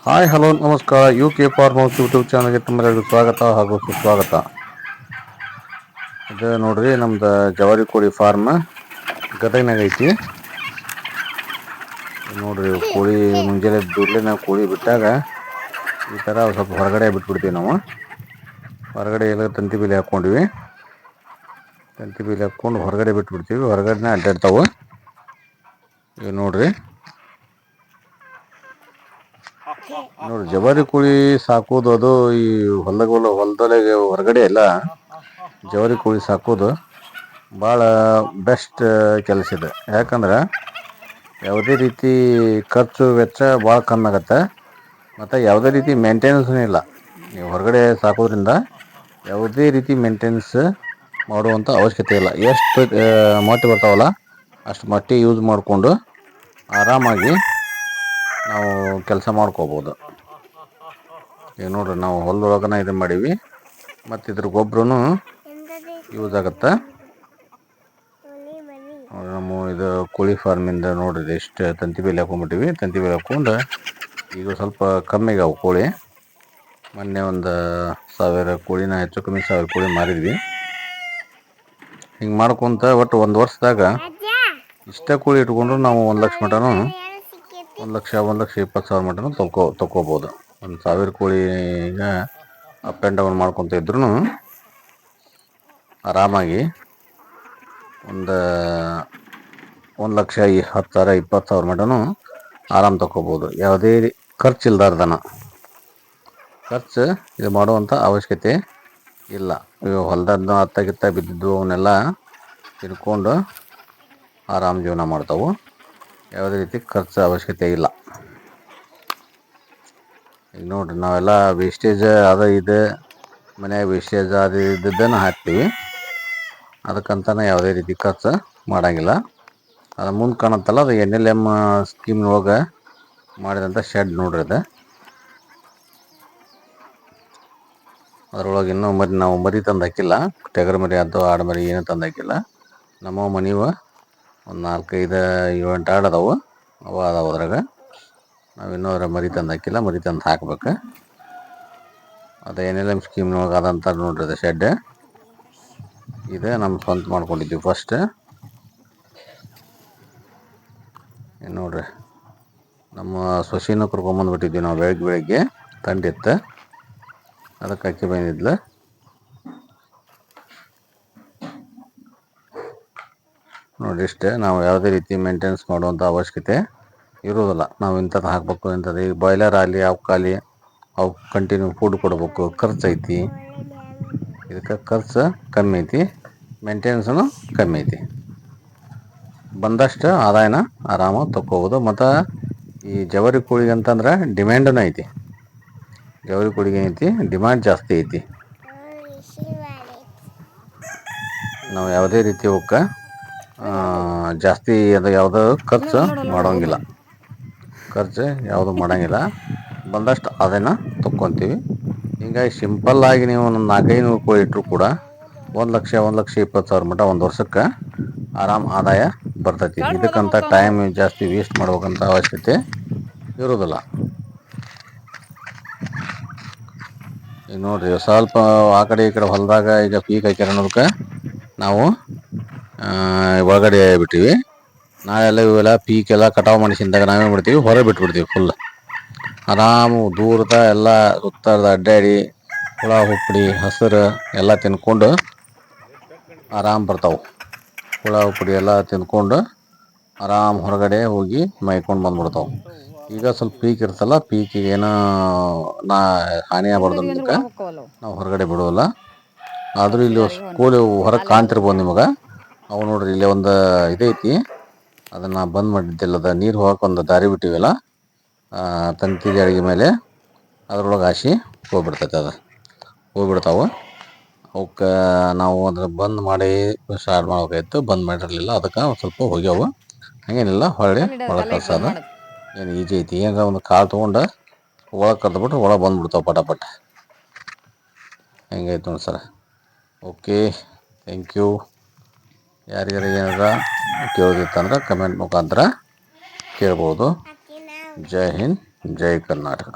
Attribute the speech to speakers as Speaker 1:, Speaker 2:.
Speaker 1: Hi hello ನಮಸ್ಕಾರ UK farm house YouTube ಚಾನಲ್ಗೆ ತಮ್ಮೆಲ್ಲರಿಗೂ ಸ್ವಾಗತ ಹಾಗೂ ಸುಸ್ವಾಗತ. ಇದು ನೋಡ್ರಿ ನಮ್ದು ಜವಾರಿ ಕೋಳಿ ಫಾರ್ಮ್ ಗದಗ್ನಾಗ ಐತಿ. ನೋಡ್ರಿ ಕೋಳಿ ಮುಂಜಾನೆ ನಾವು ಕೋಳಿ ಬಿಟ್ಟಾಗ ಈ ತರ ಸ್ವಲ್ಪ ಹೊರಗಡೆ ಬಿಟ್ಬಿಡ್ತೀವಿ ನಾವು. ಹೊರಗಡೆ ಎಲ್ಲ ತಂತಿ ಬೇಲಿ ಹಾಕ್ಕೊಂಡಿವಿ. ತಂತಿ ಬೇಲಿ ಹಾಕ್ಕೊಂಡು ಹೊರಗಡೆ ಬಿಟ್ಬಿಡ್ತೀವಿ, ಹೊರಗಡೆನೆ ಅಡ್ಡಾಡ್ತಾವು. ಈಗ ನೋಡ್ರಿ ಜವಾರಿ ಕೋಳಿ ಸಾಕೋದು ಅದು ಈ ಹೊಲದೊಳಗೆ ಹೊರಗಡೆ ಎಲ್ಲ ಜವಾರಿ ಕೋಳಿ ಸಾಕೋದು ಭಾಳ ಬೆಸ್ಟ್ ಕೆಲಸ ಇದೆ. ಯಾಕಂದ್ರೆ ಯಾವುದೇ ರೀತಿ ಖರ್ಚು ವೆಚ್ಚ ಭಾಳ ಕಮ್ಮಿ ಆಗತ್ತೆ. ಮತ್ತು ಯಾವುದೇ ರೀತಿ ಮೇಂಟೆನೆನ್ಸ್ನೂ ಇಲ್ಲ. ನೀವು ಹೊರಗಡೆ ಸಾಕೋದ್ರಿಂದ ಯಾವುದೇ ರೀತಿ ಮೇಂಟೆನೆನ್ಸ್ ಮಾಡುವಂಥ ಅವಶ್ಯಕತೆ ಇಲ್ಲ. ಎಷ್ಟು ಮೊಟ್ಟೆ ಬರ್ತಾವಲ್ಲ ಅಷ್ಟು ಮೊಟ್ಟೆ ಯೂಸ್ ಮಾಡಿಕೊಂಡು ಆರಾಮಾಗಿ ನಾವು ಕೆಲಸ ಮಾಡ್ಕೋಬೋದು. ಈಗ ನೋಡ್ರಿ ನಾವು ಹೊಲದೊಳಗನ ಇದನ್ನು ಮಾಡೀವಿ, ಮತ್ತು ಇದ್ರ ಗೊಬ್ಬರನು ಯೂಸ್ ಆಗುತ್ತೆ. ನಮ್ಮ ಇದು ಕೋಳಿ ಫಾರ್ಮಿಂದ ನೋಡ್ರಿ ಎಷ್ಟು ತಂತಿ ಬೇಲಿ ಹಾಕೊಂಡ್ಬಿಟ್ಟಿವಿ. ತಂತಿ ಬೇಲಿ ಹಾಕ್ಕೊಂಡು ಈಗ ಸ್ವಲ್ಪ ಕಮ್ಮಿಗೆ ಅವು ಕೋಳಿ. ಮೊನ್ನೆ ಒಂದು 1000 ಕೋಳಿನ ಹೆಚ್ಚು ಕಮ್ಮಿ 1000 ಕೋಳಿ ಮಾರಿದ್ವಿ. ಹಿಂಗೆ ಮಾಡ್ಕೊಂತ ಒಟ್ಟು ಒಂದು ವರ್ಷದಾಗ ಇಷ್ಟೇ ಕೋಳಿ ಇಟ್ಕೊಂಡ್ರು ನಾವು 1 ಲಕ್ಷ ಮಟನೂ 1,20,000 ಮಟನೂ ತೊಗೋಬೋದು. 1000 ಕೋಳಿಗ ಅಪ್ ಆ್ಯಂಡ್ ಡೌನ್ ಮಾಡ್ಕೊತ ಇದ್ರೂ ಆರಾಮಾಗಿ ಒಂದು 1,10,000 20,000 ಮಟನೂ ಆರಾಮ್ ತೊಗೋಬೋದು. ಯಾವುದೇ ಖರ್ಚು ಇಲ್ದಾರ್ದನ. ಖರ್ಚು ಇದು ಮಾಡುವಂಥ ಅವಶ್ಯಕತೆ ಇಲ್ಲ. ಇವು ಹೊಲದನ್ನ ಅತ್ತಾಗಿತ್ತ ಬಿದ್ದಿದ್ದು ಅವನ್ನೆಲ್ಲ ತಿನ್ಕೊಂಡು ಆರಾಮ್ ಜೀವನ ಮಾಡ್ತಾವೆ. ಯಾವುದೇ ರೀತಿ ಖರ್ಚು ಅವಶ್ಯಕತೆ ಇಲ್ಲ. ಈಗ ನೋಡ್ರಿ ನಾವೆಲ್ಲ ವೇಸ್ಟೇಜ್ ಅದು ಇದು ಮನ್ಯಾಗ ವೇಸ್ಟೇಜ್ ಅದು ಇದ್ದದ್ದನ್ನು ಹಾಕ್ತೀವಿ. ಅದಕ್ಕಂತಲೇ ಯಾವುದೇ ರೀತಿ ಖರ್ಚು ಮಾಡೋಂಗಿಲ್ಲ. ಅದು ಮುಂದೆ ಕಾಣುತ್ತಲ್ಲ ಅದು NLM ಸ್ಕೀಮ್ನೊಳಗೆ ಮಾಡಿದಂಥ ಶೆಡ್ ನೋಡ್ರಿ ಅದು. ಅದರೊಳಗೆ ಇನ್ನೂ ನಾವು ಮರಿ ತಂದು ಹಾಕಿಲ್ಲ. ಟಗರು ಮರಿ ಅಥವಾ ಆಡು ಮರಿ ಏನೂ ತಂದು ಹಾಕಿಲ್ಲ. ನಮ್ಮ ಮನೆಯವ ಒಂದು 4-5 7-8 ಆಡು ಅದಾವೆ. ಅದಾವೆ ಅದ್ರಾಗ. ನಾವು ಇನ್ನೂ ಅದರ ಮರಿ ತಂದು ಹಾಕಿಲ್ಲ, ಮರಿ ತಂದು ಹಾಕ್ಬೇಕು. ಅದು NLM ಸ್ಕೀಮ್ನೊಳಗೆ ಅದಂತ ನೋಡ್ರಿ ಅದು ಶೆಡ್. ಇದೆ ನಮ್ಮ ಸ್ವಂತ ಮಾಡ್ಕೊಂಡಿದ್ದೀವಿ ಫಸ್ಟ್. ನೋಡ್ರಿ ನಮ್ಮ ಸೊಸೆನೂ ಕರ್ಕೊಂಬಂದುಬಿಟ್ಟಿದ್ವಿ ನಾವು ಬೆಳಗ್ಗೆ ತಂಡಿತ್ತು, ಅದಕ್ಕೆ ಅಕ್ಕಿ ಬಂದಿದ್ಲು. ನೋಡಿ ಇಷ್ಟೇ, ನಾವು ಯಾವುದೇ ರೀತಿ ಮೇಂಟೆನೆನ್ಸ್ ಮಾಡುವಂಥ ಅವಶ್ಯಕತೆ ಇರೋದಿಲ್ಲ. ನಾವು ಇಂಥದ್ದು ಹಾಕಬೇಕು ಇಂಥದ್ದು. ಈಗ ಬಾಯ್ಲರ್ ಆಗಲಿ ಅವಕ್ಕಾಗಲಿ ಅವಕ್ಕೆ ಕಂಟಿನ್ಯೂ ಫುಡ್ ಕೊಡಬೇಕು, ಖರ್ಚು ಐತಿ. ಇದಕ್ಕೆ ಖರ್ಚು ಕಮ್ಮಿ ಐತಿ, ಮೇಂಟೆನೆನ್ಸೂ ಕಮ್ಮಿ ಐತಿ. ಬಂದಷ್ಟು ಆದಾಯನ ಆರಾಮಾಗಿ ತೊಗೋಬೋದು. ಮತ್ತು ಈ ಜವಾರಿ ಕೋಳಿಗೆ ಅಂತಂದ್ರೆ ಡಿಮ್ಯಾಂಡೂ ಐತಿ. ಜವಾರಿ ಕೋಳಿಗೆ ಏನೈತಿ, ಡಿಮ್ಯಾಂಡ್ ಜಾಸ್ತಿ ಐತಿ. ನಾವು ಯಾವುದೇ ರೀತಿ ಅವಕ್ಕೆ ಜಾಸ್ತಿ ಅದು ಯಾವುದೋ ಖರ್ಚು ಮಾಡೋಂಗಿಲ್ಲ. ಖರ್ಚು ಯಾವುದು ಮಾಡೋಂಗಿಲ್ಲ. ಬಂದಷ್ಟು ಅದನ್ನು ತೊಗೊತೀವಿ. ಹೀಗಾಗಿ ಸಿಂಪಲ್ಲಾಗಿ ನೀವು ಒಂದು 4-5 ಕೋಳಿ ಇಟ್ಟರು ಕೂಡ 1,20,000 ಮಟ ಒಂದು ವರ್ಷಕ್ಕೆ ಆರಾಮ್ ಆದಾಯ ಬರ್ತೈತಿ. ಇದಕ್ಕಂತ ಟೈಮ್ ಜಾಸ್ತಿ ವೇಸ್ಟ್ ಮಾಡ್ಬೇಕಂತ ಅವಶ್ಯಕತೆ ಇರೋದಿಲ್ಲ. ಈಗ ನೋಡ್ರಿ ಸ್ವಲ್ಪ ಆ ಕಡೆ ಈ ಕಡೆ ಹೊಲದಾಗ ಈಗ ಪೀಕ್ ಹಾಕ್ಯಾರ ಅನ್ನೋದಕ್ಕೆ ನಾವು ಒಳಗಡೆ ಬಿಟ್ಟಿವಿ. ನಾವೆಲ್ಲ ಇವೆಲ್ಲ ಪೀಕೆಲ್ಲ ಕಟಾವು ಮಾಡಿಸಿದಾಗ ನಾವೇನು ಮಾಡ್ತೀವಿ, ಹೊರ ಬಿಟ್ಬಿಡ್ತೀವಿ. ಫುಲ್ ಆರಾಮು ದೂರದ ಎಲ್ಲ ಸುತ್ತಾಡ್ದ ಅಡ್ಡಾಡಿ ಹುಳ ಹುಪ್ಪಡಿ ಹಸಿರು ಎಲ್ಲ ತಿನ್ಕೊಂಡು ಆರಾಮ್ ಬರ್ತಾವೆ. ಹುಳ ಹುಪ್ಪಡಿ ಎಲ್ಲ ತಿಂದ್ಕೊಂಡು ಆರಾಮ್ ಹೊರಗಡೆ ಹೋಗಿ ಮೈಕೊಂಡು ಬಂದ್ಬಿಡ್ತಾವೆ. ಈಗ ಸ್ವಲ್ಪ ಪೀಕ್ ಇರ್ತಲ್ಲ, ಪೀಕಿಗೆ ಏನೋ ಹಾನಿ ಆಗ್ಬಾರ್ದು ಅನ್ನೋದಕ್ಕೆ ನಾವು ಹೊರಗಡೆ ಬಿಡೋಲ್ಲ. ಆದರೂ ಇಲ್ಲಿ ಕೋಳಿ ಹೊರಗೆ ಕಾಣ್ತಿರ್ಬೋದು ನಿಮಗೆ. ಅವು ನೋಡ್ರಿ ಇಲ್ಲಿ ಒಂದು ಇದೈತಿ, ಅದನ್ನು ಬಂದ್ ಮಾಡಿದ್ದಿಲ್ಲ. ಅದು ನೀರು ಹೋಗಕ್ಕೆ ಒಂದು ದಾರಿ ಬಿಟ್ಟಿವಲ್ಲ, ತಂತಿ ಜಾಳಿಗೆ ಮೇಲೆ ಅದ್ರೊಳಗೆ ಹಾಸಿ ಹೋಗ್ಬಿಡ್ತೈತೆ. ಅದು ಹೋಗ್ಬಿಡ್ತಾವೆ. ಅವಕ್ಕೆ ನಾವು ಅದ್ರ ಬಂದ್ ಮಾಡಿ ಸ್ಟಾರ್ಟ್ ಮಾಡ್ಬೇಕಾಯ್ತು, ಬಂದ್ ಮಾಡಿರಲಿಲ್ಲ. ಅದಕ್ಕೆ ಒಂದು ಸ್ವಲ್ಪ ಹೋಗ್ಯಾವು. ಹಾಗೇನಿಲ್ಲ, ಹೊಳ್ಳಿ ಒಳಗೆ ಕಳ್ಸೋದು ಏನು ಈಜಿ ಐತಿ. ಈಗ ಒಂದು ಕಾಲು ತೊಗೊಂಡು ಒಳಗೆ ಕರೆದ್ಬಿಟ್ರೆ ಒಳಗೆ ಬಂದ್ಬಿಡ್ತಾವೆ ಪಟ. ಹೆಂಗೈತೆ ನೋಡಿ ಸರ್. Okay, thank you. ಯಾರಿಗಾರ ಏನಾರ ಕೇಳೋದಿತ್ತಂದ್ರೆ ಕಮೆಂಟ್ ಮುಖಾಂತರ ಕೇಳ್ಬೋದು. ಜೈ ಹಿಂದ್. ಜೈ ಕರ್ನಾಟಕ.